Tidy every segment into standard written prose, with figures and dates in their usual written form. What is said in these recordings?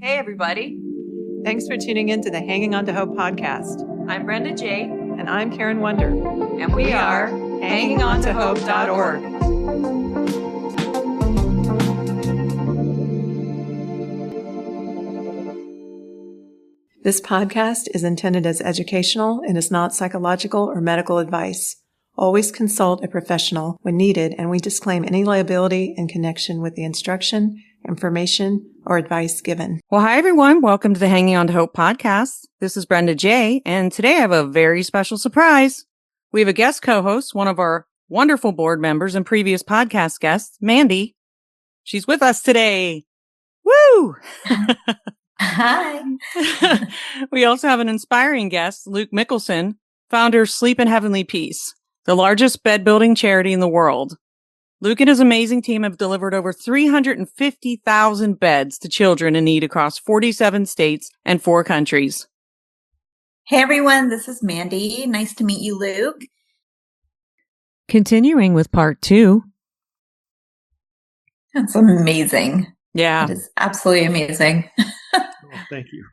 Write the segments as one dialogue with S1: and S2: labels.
S1: Hey, everybody.
S2: Thanks for tuning in to the Hanging On to Hope podcast.
S1: I'm Brenda J.
S2: And I'm Karen Wonder.
S1: And we are HangingOnToHope.org.
S2: This podcast is intended as educational and is not psychological or medical advice. Always consult a professional when needed, and we disclaim any liability in connection with the instruction, information, or advice given.
S3: Well, hi, everyone. Welcome to the Hanging On to Hope podcast. This is Brenda J, and today I have a very special surprise. We have a guest co-host, one of our wonderful board members and previous podcast guests, Mandy. She's with us today. Woo!
S4: Hi.
S3: We also have an inspiring guest, Luke Mickelson, founder of Sleep in Heavenly Peace, the largest bed building charity in the world. Luke and his amazing team have delivered over 350,000 beds to children in need across 47 states and 4 countries.
S4: Hey, everyone. This is Mandy. Nice to meet you, Luke.
S3: Continuing with part 2.
S4: That's amazing.
S3: Yeah.
S4: It is absolutely amazing.
S5: Thank you.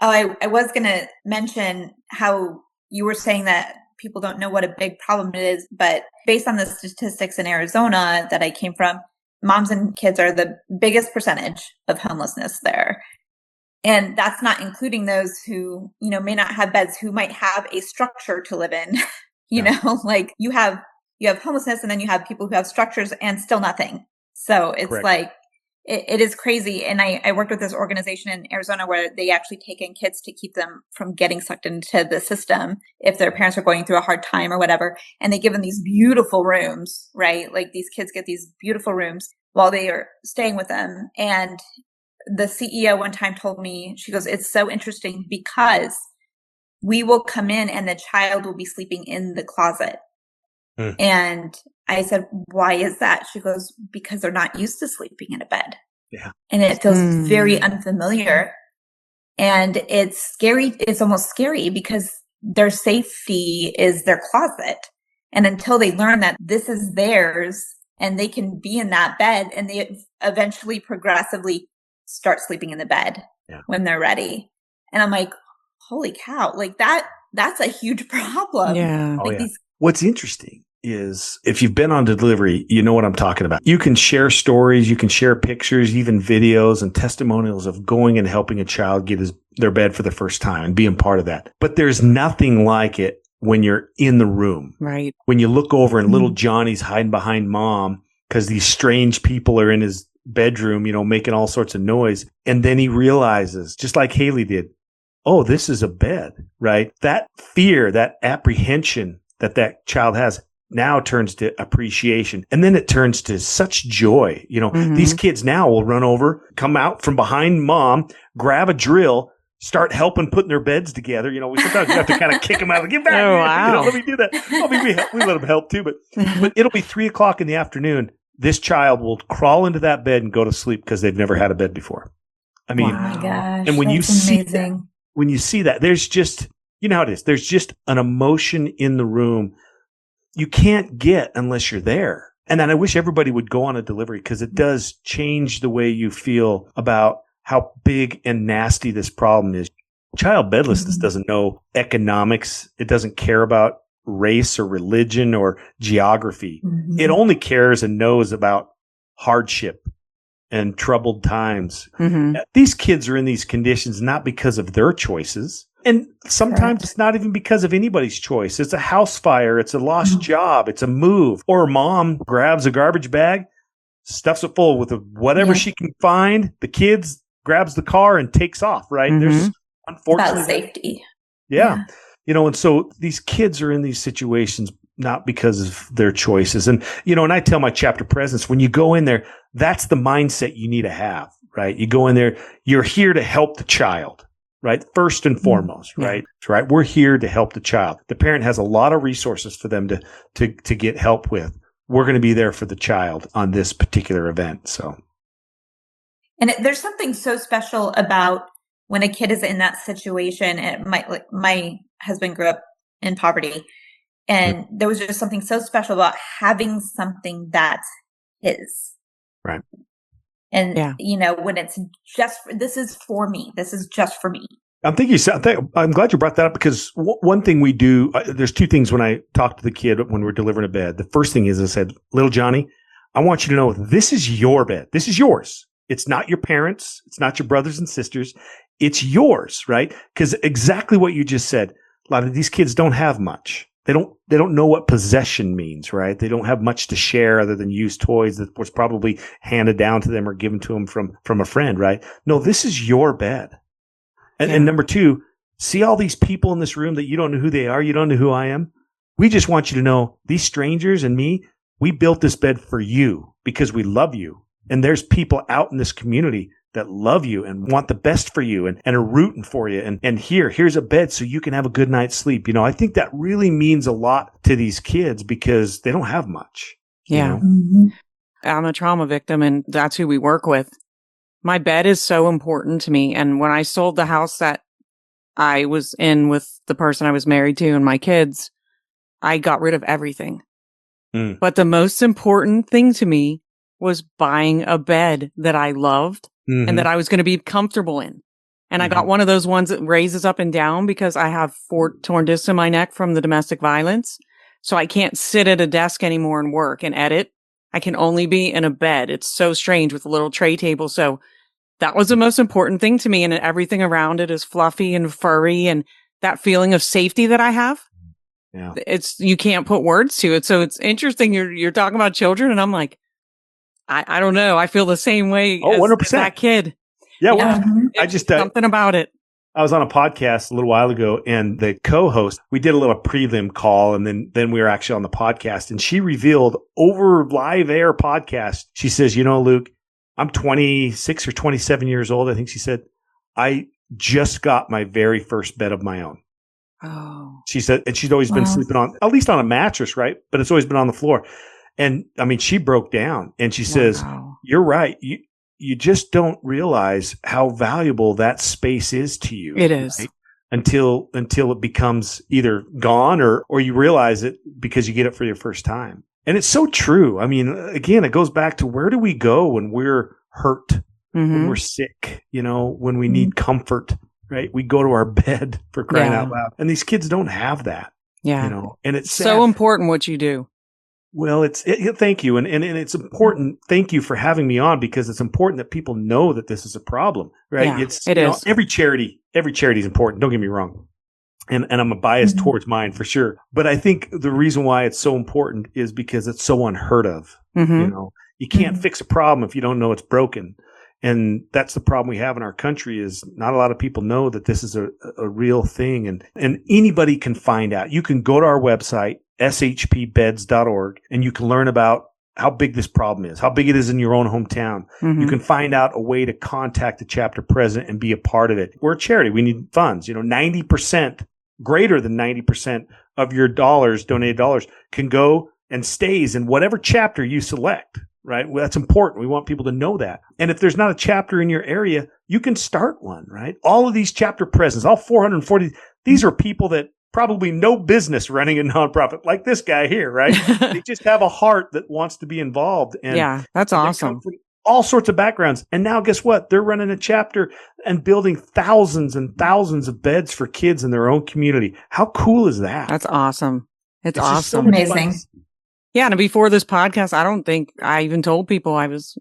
S4: I was going to mention how you were saying that people don't know what a big problem it is, but based on the statistics in Arizona that I came from, moms and kids are the biggest percentage of homelessness there. And that's not including those who, may not have beds, who might have a structure to live in. Like you have homelessness, and then you have people who have structures and still nothing. So it's
S5: Correct.
S4: like, it is crazy. And I worked with this organization in Arizona where they actually take in kids to keep them from getting sucked into the system if their parents are going through a hard time or whatever. And they give them these beautiful rooms, right? Like these kids get these beautiful rooms while they are staying with them. And the CEO one time told me, she goes, it's so interesting because we will come in and the child will be sleeping in the closet. And I said, why is that? She goes, because they're not used to sleeping in a bed.
S5: Yeah.
S4: And it feels very unfamiliar. And it's scary. It's almost scary because their safety is their closet. And until they learn that this is theirs and they can be in that bed, and they eventually progressively start sleeping in the bed when they're ready. And I'm like, holy cow, like that's a huge problem.
S3: Yeah.
S5: What's interesting is if you've been on delivery, you know what I'm talking about. You can share stories, you can share pictures, even videos and testimonials of going and helping a child get their bed for the first time and being part of that. But there's nothing like it when you're in the room.
S3: Right.
S5: When you look over and little Johnny's hiding behind mom because these strange people are in his bedroom, making all sorts of noise. And then he realizes, just like Haley did, oh, this is a bed, right? That fear, that apprehension that child has now turns to appreciation. And then it turns to such joy. These kids now will run over, come out from behind mom, grab a drill, start helping putting their beds together. Sometimes you have to kind of kick them out. Get back.
S3: Oh, wow.
S5: Let me do that. We let them help too, but it'll be 3:00 in the afternoon. This child will crawl into that bed and go to sleep because they've never had a bed before. I mean,
S4: oh my gosh,
S5: and when you see
S4: amazing.
S5: that, when you see that, there's just, how it is. There's just an emotion in the room you can't get unless you're there. And then I wish everybody would go on a delivery because it does change the way you feel about how big and nasty this problem is. Child bedlessness doesn't know economics. It doesn't care about race or religion or geography. It only cares and knows about hardship and troubled times. These kids are in these conditions not because of their choices. And sometimes it's not even because of anybody's choice. It's a house fire. It's a lost job. It's a move. Or mom grabs a garbage bag, stuffs it full with whatever she can find. The kids grabs the car and takes off, right? There's unfortunately
S4: about safety.
S5: Yeah. And so these kids are in these situations not because of their choices. And, and I tell my chapter presidents, when you go in there, that's the mindset you need to have, right? You go in there, you're here to help the child, right? First and foremost, right? Right. We're here to help the child. The parent has a lot of resources for them to get help with. We're going to be there for the child on this particular event. So.
S4: And there's something so special about when a kid is in that situation. And my husband grew up in poverty, and there was just something so special about having something that's his.
S5: Right.
S4: And, when it's this is for me, this is just for me.
S5: I'm glad you brought that up because one thing we do, there's two things when I talk to the kid when we're delivering a bed. The first thing is I said, little Johnny, I want you to know this is your bed. This is yours. It's not your parents. It's not your brothers and sisters. It's yours, right? Because exactly what you just said, a lot of these kids don't have much. They don't know what possession means, right? They don't have much to share other than used toys that was probably handed down to them or given to them from a friend, right? No, this is your bed. And number two, see all these people in this room that you don't know who they are. You don't know who I am. We just want you to know these strangers and me, we built this bed for you because we love you. And there's people out in this community that love you and want the best for you and are rooting for you. And here's a bed so you can have a good night's sleep. I think that really means a lot to these kids because they don't have much.
S3: Yeah. I'm a trauma victim and that's who we work with. My bed is so important to me. And when I sold the house that I was in with the person I was married to and my kids, I got rid of everything. But the most important thing to me was buying a bed that I loved and that I was going to be comfortable in. And I got one of those ones that raises up and down because I have 4 torn discs in my neck from the domestic violence. So I can't sit at a desk anymore and work and edit. I can only be in a bed. It's so strange with a little tray table. So that was the most important thing to me. And everything around it is fluffy and furry and that feeling of safety that I have.
S5: Yeah.
S3: You can't put words to it. So it's interesting. You're talking about children and I'm like, I don't know. I feel the same way as
S5: 100%.
S3: that kid.
S5: Yeah. Well, I just,
S3: something about it.
S5: I was on a podcast a little while ago and the co-host, we did a little prelim call and then we were actually on the podcast and she revealed over live air podcast. She says, Luke, I'm 26 or 27 years old. I think she said, I just got my very first bed of my own.
S3: Oh.
S5: She said, and she's always been sleeping at least on a mattress, right? But it's always been on the floor. And I mean, she broke down and she says, you're right. You just don't realize how valuable that space is to you.
S3: It is.
S5: Right? Until it becomes either gone or you realize it because you get it for your first time. And it's so true. I mean, again, it goes back to where do we go when we're hurt, when we're sick, when we need comfort, right? We go to our bed for crying out loud. And these kids don't have that.
S3: Yeah.
S5: And it's
S3: so important what you do.
S5: Well, thank you. And it's important. Thank you for having me on because it's important that people know that this is a problem, right?
S3: Yeah,
S5: it is. Every charity is important. Don't get me wrong. And I'm a bias towards mine for sure. But I think the reason why it's so important is because it's so unheard of. You can't fix a problem if you don't know it's broken. And that's the problem we have in our country is not a lot of people know that this is a real thing. And anybody can find out. You can go to our website, shpbeds.org, and you can learn about how big this problem is, how big it is in your own hometown. You can find out a way to contact the chapter president and be a part of it. We're a charity. We need funds. 90%, greater than 90% of your donated dollars can go and stays in whatever chapter you select. Right. Well, that's important. We want people to know that. And if there's not a chapter in your area, you can start one, right? All of these chapter presidents, all 440, these are people that probably no business running a nonprofit like this guy here, right? They just have a heart that wants to be involved. And
S3: yeah, that's awesome.
S5: They come from all sorts of backgrounds. And now guess what? They're running a chapter and building thousands and thousands of beds for kids in their own community. How cool is that?
S3: That's awesome. It's awesome.
S5: So amazing.
S3: Yeah, and before this podcast, I don't think I even told people I was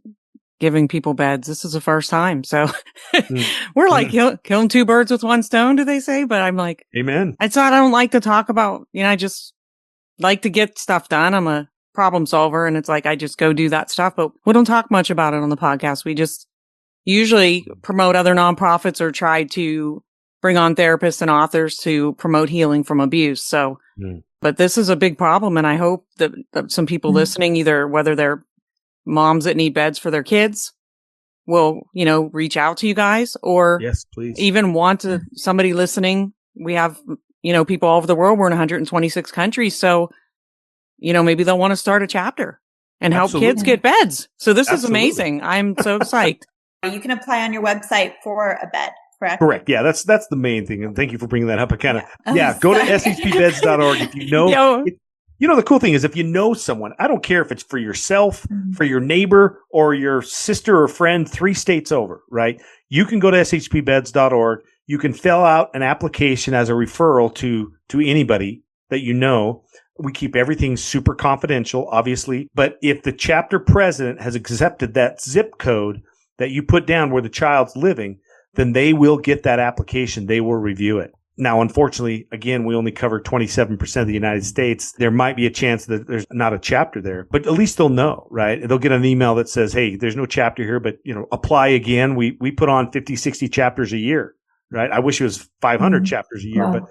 S3: giving people beds. This is the first time. So we're like killing 2 birds with 1 stone, do they say? But I'm like,
S5: amen.
S3: It's not, I don't like to talk about, I just like to get stuff done. I'm a problem solver and it's like, I just go do that stuff, but we don't talk much about it on the podcast. We just usually promote other nonprofits or try to bring on therapists and authors to promote healing from abuse. So, but this is a big problem. And I hope that some people listening, either whether they're moms that need beds for their kids will, reach out to you guys or
S5: yes, please.
S3: Even want to, somebody listening. We have, people all over the world. We're in 126 countries. So, maybe they'll want to start a chapter and help kids get beds. So this is amazing. I'm so psyched.
S4: You can apply on your website for a bed.
S5: Correct. Yeah, that's the main thing. And thank you for bringing that up. I kind of, go to shpbeds.org if you know. You know, the cool thing is if you know someone, I don't care if it's for yourself, for your neighbor, or your sister or friend 3 states over, right? You can go to shpbeds.org. You can fill out an application as a referral to anybody that you know. We keep everything super confidential, obviously. But if the chapter president has accepted that zip code that you put down where the child's living, then they will get that application. They will review it. Now, unfortunately, again, we only cover 27% of the United States. There might be a chance that there's not a chapter there, but at least they'll know, right? They'll get an email that says, hey, there's no chapter here, but, apply again. We put on 50, 60 chapters a year, right? I wish it was 500 chapters a year, but,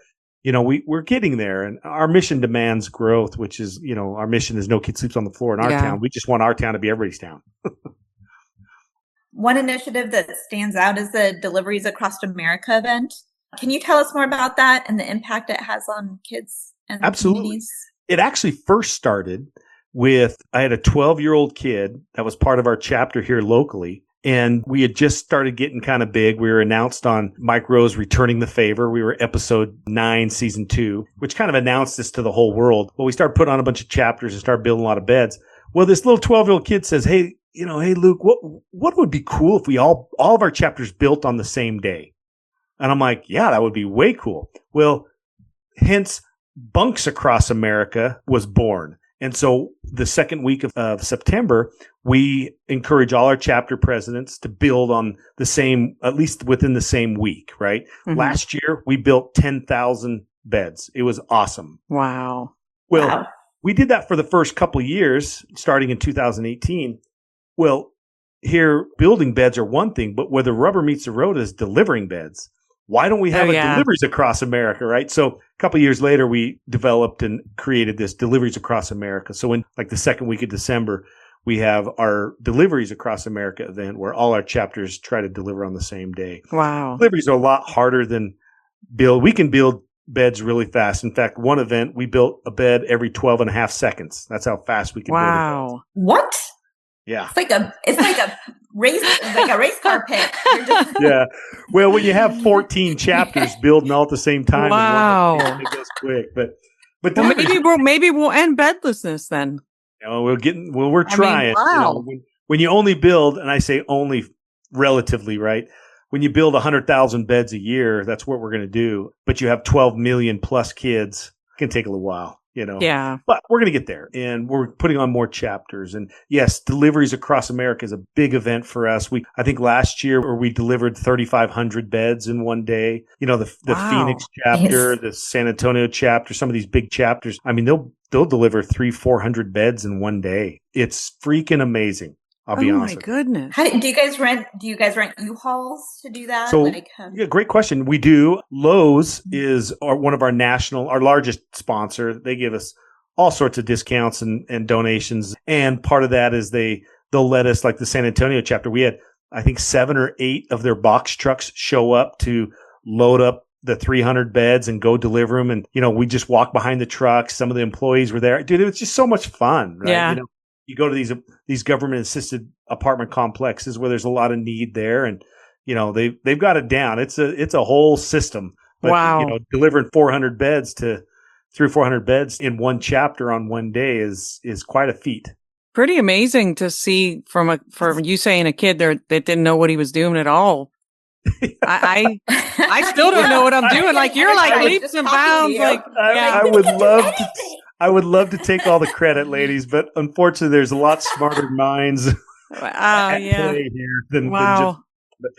S5: we're getting there. And our mission demands growth, which is, our mission is no kid sleeps on the floor in our town. We just want our town to be everybody's town.
S4: One initiative that stands out is the Deliveries Across America event. Can you tell us more about that and the impact it has on kids and communities?
S5: It actually first started with, I had a 12-year-old kid that was part of our chapter here locally. And we had just started getting kind of big. We were announced on Mike Rowe's Returning the Favor. We were episode 9, season 2, which kind of announced this to the whole world. Well, we started putting on a bunch of chapters and started building a lot of beds. Well, this little 12-year-old kid says, hey, hey, Luke, what would be cool if we all of our chapters built on the same day? And I'm like, yeah, that would be way cool. Well, hence Bunks Across America was born. And so the second week of September, we encourage all our chapter presidents to build on the same, at least within the same week, right? Mm-hmm. Last year, we built 10,000 beds. It was awesome.
S3: Wow.
S5: Well, we did that for the first couple of years, starting in 2018. Well, here, building beds are one thing, but where the rubber meets the road is delivering beds. Why don't we have Deliveries Across America, right? So a couple of years later, we developed and created this Deliveries Across America. So in like the second week of December, we have our Deliveries Across America event where all our chapters try to deliver on the same day.
S3: Wow.
S5: Deliveries are a lot harder than build. We can build beds really fast. In fact, one event, we built a bed every 12 and a half seconds. That's how fast we can build a bed.
S4: What?
S5: Yeah.
S4: It's like a race car pit.
S5: Yeah. Well, when you have 14 chapters building all at the same time, it goes quick. But
S3: maybe we'll end bedlessness then.
S5: We're trying.
S3: Wow.
S5: When you only build, and I say only relatively, right? When you build 100,000 beds a year, that's what we're going to do. But you have 12 million plus kids. It can take a little while.
S3: Yeah.
S5: But we're going to get there, and we're putting on more chapters. And yes, Deliveries Across America is a big event for us. I think last year we delivered 3,500 beds in one day. The Phoenix chapter, the San Antonio chapter, some of these big chapters. I mean, they'll deliver 300-400 beds in one day. It's freaking amazing. I'll be honest.
S3: Oh my goodness!
S4: Do you guys rent? Do you guys rent U-Hauls to do that?
S5: So, great question. We do. Lowe's is one of our largest sponsor. They give us all sorts of discounts and donations, and part of that is they'll let us, like the San Antonio chapter. We had, I think, 7 or 8 of their box trucks show up to load up the 300 beds and go deliver them, and we just walk behind the trucks. Some of the employees were there. Dude, it was just so much fun, right?
S3: Yeah.
S5: You go to these government assisted apartment complexes where there's a lot of need there, and they've got it down. It's a whole system. But,
S3: wow.
S5: Delivering 400 beds to 300 or 400 beds in one chapter on one day is quite a feat.
S3: Pretty amazing to see from you saying a kid there that didn't know what he was doing at all. I still don't know what I'm doing. Like you're like leaps and bounds. Like
S5: I would love to take all the credit, ladies, but unfortunately, there's a lot smarter minds at play here than just. But,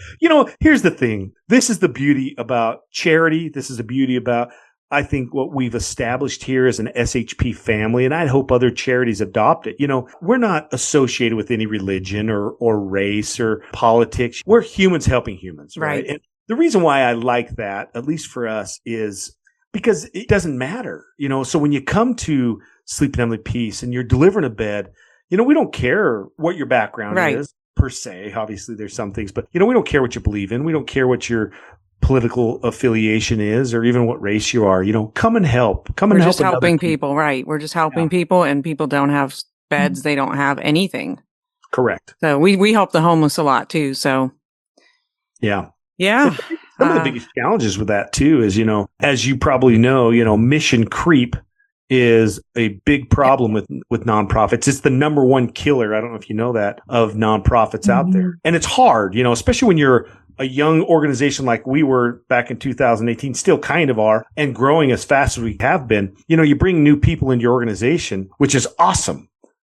S5: here's the thing. This is the beauty about charity. This is the beauty about, I think, what we've established here as an SHP family, and I hope other charities adopt it. We're not associated with any religion or race or politics. We're humans helping humans, right? And the reason why I like that, at least for us, is because it doesn't matter, So when you come to Sleep in Heavenly Peace and you're delivering a bed, we don't care what your background is per se. Obviously, there's some things, but we don't care what you believe in. We don't care what your political affiliation is, or even what race you are. Come and help.
S3: We're just helping people, right? We're just helping people, and people don't have beds. They don't have anything.
S5: Correct.
S3: So we help the homeless a lot too. So
S5: yeah.
S3: Some
S5: of the biggest challenges with that too is, as you probably know, mission creep is a big problem with nonprofits. It's the number one killer. I don't know if you know that, of nonprofits out there. And it's hard, especially when you're a young organization like we were back in 2018, still kind of are, and growing as fast as we have been. You bring new people into your organization, which is awesome.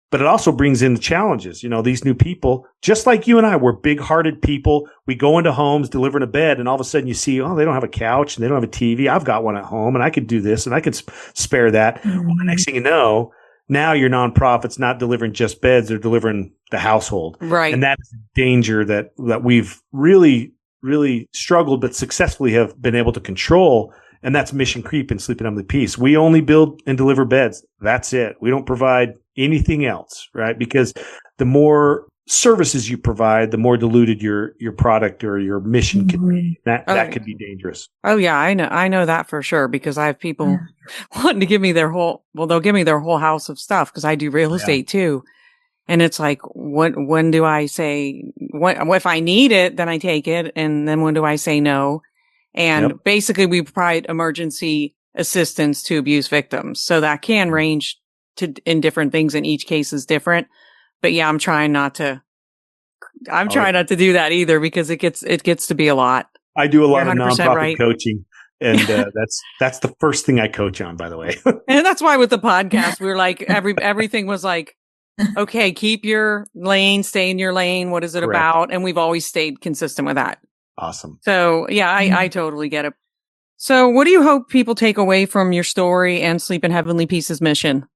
S5: But it also brings in the challenges. These new people, just like you and I, we're big-hearted people. We go into homes delivering a bed, and all of a sudden you see, oh, they don't have a couch and they don't have a TV. I've got one at home, and I could do this, and I could spare that. Well, the next thing you know, now your nonprofit's not delivering just beds; they're delivering the household.
S3: Right.
S5: And that is a danger that we've really, really struggled, but successfully have been able to control. And that's mission creep and sleep in heavenly peace. We only build and deliver beds. That's it. We don't provide anything else, right? Because the more services you provide, the more diluted your product or your mission can be. That could be dangerous.
S3: Oh yeah, I know that for sure, because I have people wanting to give me they'll give me their whole house of stuff, because I do real estate too. And it's like, when do I say, if I need it, then I take it. And then when do I say no? And basically we provide emergency assistance to abuse victims. So that can range in different things, and each case is different. But yeah, I'm trying not to do that either, because it gets to be a lot.
S5: I do a lot of
S3: 100%
S5: nonprofit coaching, and that's the first thing I coach on, by the way.
S3: And that's why with the podcast, we were like, everything was like, okay, keep your lane, stay in your lane. What is it about? And we've always stayed consistent with that.
S5: Awesome.
S3: So yeah, I totally get it. So what do you hope people take away from your story and Sleep in Heavenly Peace's mission?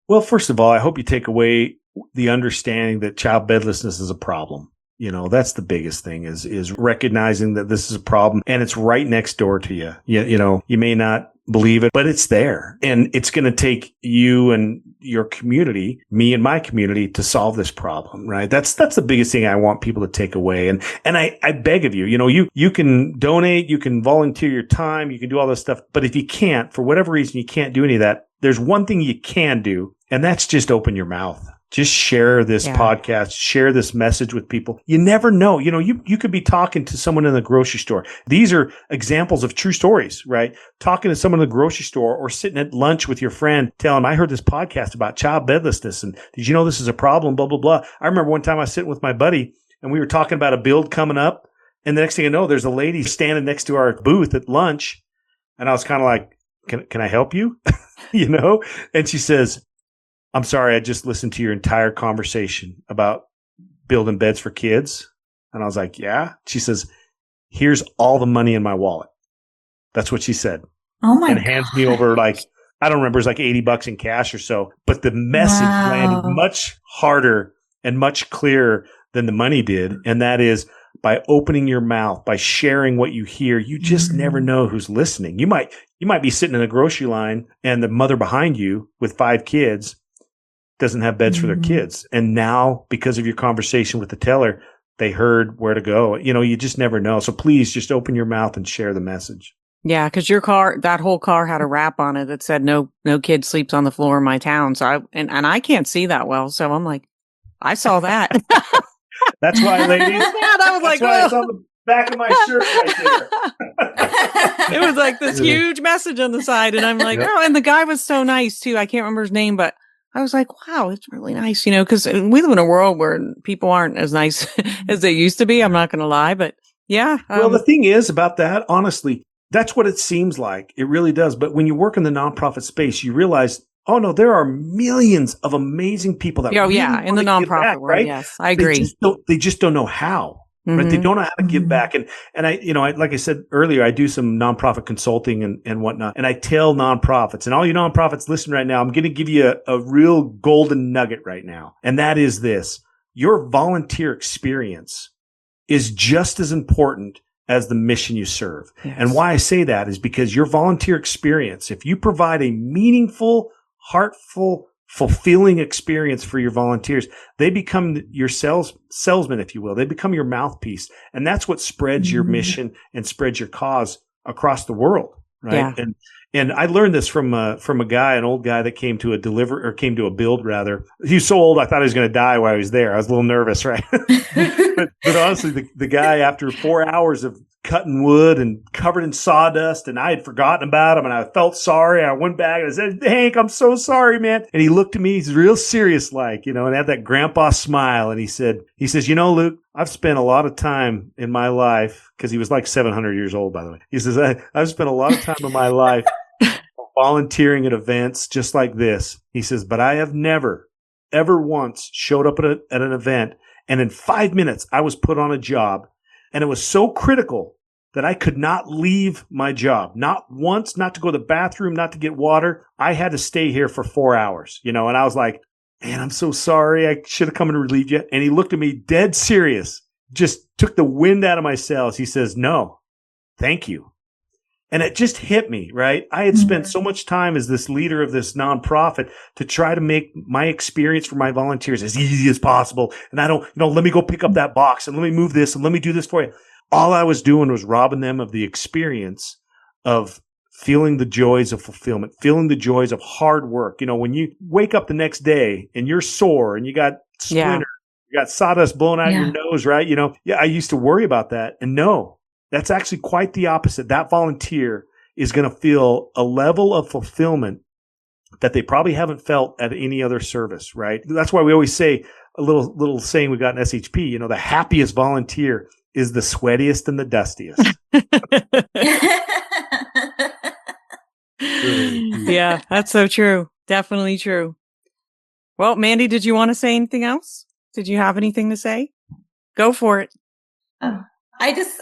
S5: Well, first of all, I hope you take away the understanding that child bedlessness is a problem. That's the biggest thing is recognizing that this is a problem, and it's right next door to you. You may not believe it, but it's there, and it's going to take you and your community, me and my community, to solve this problem, right? That's the biggest thing I want people to take away. And I beg of you, you can donate, you can volunteer your time, you can do all this stuff. But if you can't, for whatever reason, you can't do any of that, there's one thing you can do, and that's just open your mouth. Just share this podcast, share this message with people. You never know. You could be talking to someone in the grocery store. These are examples of true stories, right? Talking to someone in the grocery store, or sitting at lunch with your friend, telling them, I heard this podcast about child bedlessness, and did you know this is a problem, blah, blah, blah. I remember one time I was sitting with my buddy, and we were talking about a build coming up. And the next thing I know, there's a lady standing next to our booth at lunch. And I was kind of like, can I help you? And she says, I'm sorry, I just listened to your entire conversation about building beds for kids. And I was like, yeah. She says, here's all the money in my wallet. That's what she said.
S4: Oh my God.
S5: And hands me over, like, I don't remember, it was like $80 in cash or so. But the message landed much harder and much clearer than the money did. And that is, by opening your mouth, by sharing what you hear, you just never know who's listening. You might be sitting in a grocery line, and the mother behind you with 5 kids doesn't have beds for their kids. And now, because of your conversation with the teller, they heard where to go. You just never know. So please just open your mouth and share the message.
S3: Yeah, because that whole car had a wrap on it that said no kid sleeps on the floor in my town. So I can't see that well. So I'm like, I saw that.
S5: That's why, ladies.
S3: I was like,
S5: why it's on the back of my shirt right there.
S3: It was like this huge message on the side. And I'm like, oh, and the guy was so nice too. I can't remember his name, but I was like, wow, it's really nice, because we live in a world where people aren't as nice as they used to be. I'm not going to lie, but yeah.
S5: Well, the thing is about that, honestly, that's what it seems like. It really does. But when you work in the nonprofit space, you realize, oh no, there are millions of amazing people that.
S3: In the nonprofit world,
S5: right?
S3: Yes, I agree.
S5: They just don't know how. Right? They don't know how to give back. And I like I said earlier, I do some nonprofit consulting and whatnot. And I tell nonprofits, and all you nonprofits listen right now, I'm going to give you a real golden nugget right now. And that is this: your volunteer experience is just as important as the mission you serve. Yes. And why I say that is because your volunteer experience, if you provide a meaningful, heartful, fulfilling experience for your volunteers, they become your salesman, if you will. They become your mouthpiece. And that's what spreads your mission and spreads your cause across the world. Right. Yeah. And I learned this from a guy, an old guy that came to a build rather. He was so old, I thought he was going to die while I was there. I was a little nervous, right? but honestly, the guy, after 4 hours of cutting wood and covered in sawdust, and I had forgotten about him, and I felt sorry. I went back and I said, Hank, I'm so sorry, man. And he looked at me, he's real serious like, and had that grandpa smile. And he says, Luke, I've spent a lot of time in my life, because he was like 700 years old, by the way. He says, I've spent a lot of time in my life volunteering at events just like this. He says, but I have never, ever once showed up at an event, and in 5 minutes I was put on a job, and it was so critical that I could not leave my job. Not once, not to go to the bathroom, not to get water. I had to stay here for 4 hours, and I was like, man, I'm so sorry. I should have come and relieved you. And he looked at me dead serious, just took the wind out of my sails. He says, no, thank you. And it just hit me, right? I had spent so much time as this leader of this nonprofit to try to make my experience for my volunteers as easy as possible. And I don't, let me go pick up that box and let me move this and let me do this for you. All I was doing was robbing them of the experience of feeling the joys of fulfillment, feeling the joys of hard work. When you wake up the next day and you're sore and you got splinters, you got sawdust blowing out your nose, right? I used to worry about that. And no, that's actually quite the opposite. That volunteer is going to feel a level of fulfillment that they probably haven't felt at any other service, right? That's why we always say a little saying we got in SHP, the happiest volunteer is the sweatiest and the dustiest.
S3: Yeah, that's so true. Definitely true. Well, Mandy, did you want to say anything else? Did you have anything to say? Go for it.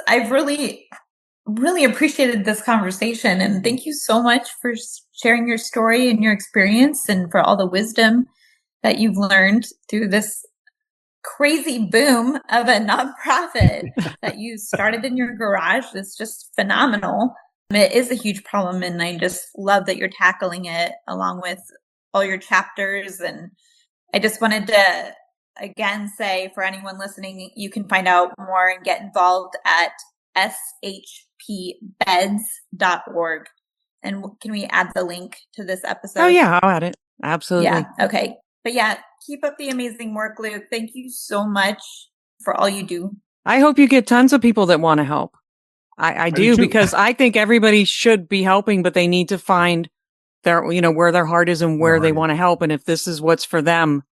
S4: I've really, really appreciated this conversation, and thank you so much for sharing your story and your experience, and for all the wisdom that you've learned through this crazy boom of a nonprofit that you started in your garage. It's just phenomenal. It is a huge problem, and I just love that you're tackling it along with all your chapters. And I just wanted to again say, for anyone listening, you can find out more and get involved at shpbeds.org. And can we add the link to this episode?
S3: Oh yeah, I'll add it. Absolutely.
S4: Yeah. Okay. But yeah, keep up the amazing work, Luke. Thank you so much for all you do.
S3: I hope you get tons of people that want to help. I do, because I think everybody should be helping, but they need to find their, where their heart is and where they want to help. And if this is what's for them,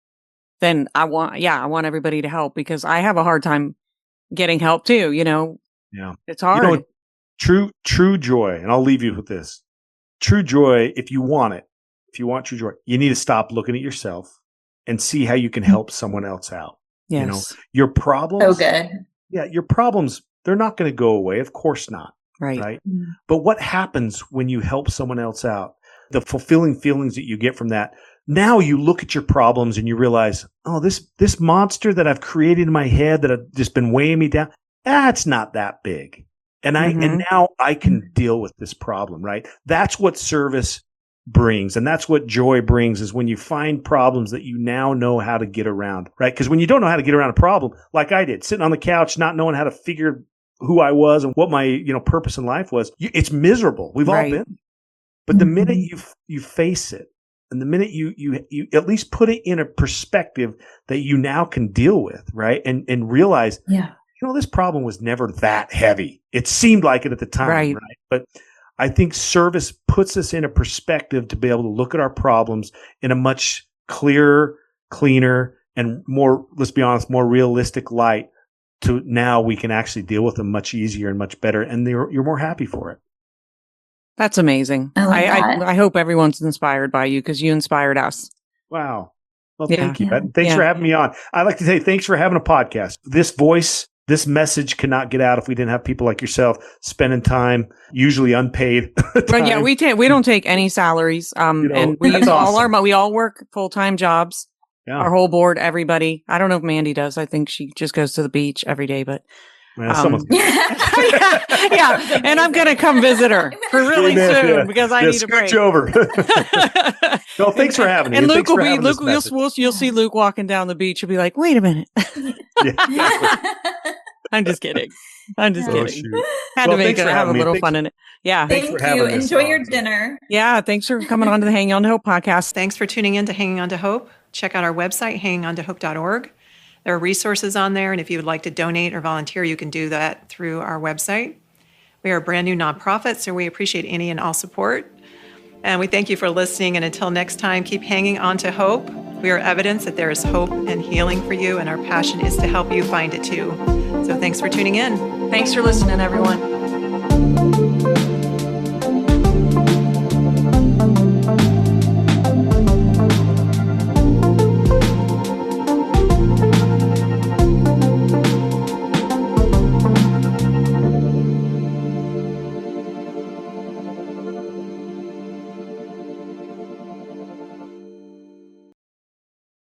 S3: then I want everybody to help, because I have a hard time getting help too.
S5: Yeah,
S3: it's hard.
S5: True joy. And I'll leave you with this. True joy. If you want true joy, you need to stop looking at yourself and see how you can help someone else out.
S3: Yes.
S5: Your problems.
S4: So good.
S5: Yeah. Your problems, they're not going to go away. Of course not.
S3: Right.
S5: Mm-hmm. But what happens when you help someone else out? The fulfilling feelings that you get from that. Now you look at your problems and you realize, oh, this monster that I've created in my head that have just been weighing me down, it's not that big. And and now I can deal with this problem, right? That's what service brings. And that's what joy brings, is when you find problems that you now know how to get around, right? Because when you don't know how to get around a problem, like I did, sitting on the couch, not knowing how to figure who I was and what my, purpose in life was, it's miserable. We've all been. But the minute you face it, and the minute you at least put it in a perspective that you now can deal with, right? And realize, this problem was never that heavy. It seemed like it at the time, right? But I think service puts us in a perspective to be able to look at our problems in a much clearer, cleaner, and more, let's be honest, more realistic light. To now we can actually deal with them much easier and much better, and you're more happy for it.
S3: That's amazing. I hope everyone's inspired by you, because you inspired us.
S5: Wow. Well, thank you. Thanks for having me on. I'd like to say thanks for having a podcast. This voice, this message cannot get out if we didn't have people like yourself spending time, usually unpaid.
S3: But yeah, we don't take any salaries. And we use all we all work full-time jobs. Yeah. Our whole board, everybody. I don't know if Mandy does. I think she just goes to the beach every day, but and I'm going to come visit her for really soon because I need a break.
S5: Over. No, thanks for having me.
S3: And Luke you'll see Luke walking down the beach. You'll be like, wait a minute. I'm just kidding. Kidding. Had to have a little fun in it. Yeah.
S4: Thank you. Enjoy your dinner.
S3: Yeah. Thanks for coming on to the Hanging On to Hope podcast.
S2: Thanks for tuning in to Hanging On to Hope. Check out our website, hangingontohope.org. There are resources on there, and if you would like to donate or volunteer, you can do that through our website. We are a brand new nonprofit, so we appreciate any and all support. And we thank you for listening. And until next time, keep hanging on to hope. We are evidence that there is hope and healing for you, and our passion is to help you find it too. So thanks for tuning in.
S1: Thanks for listening, everyone.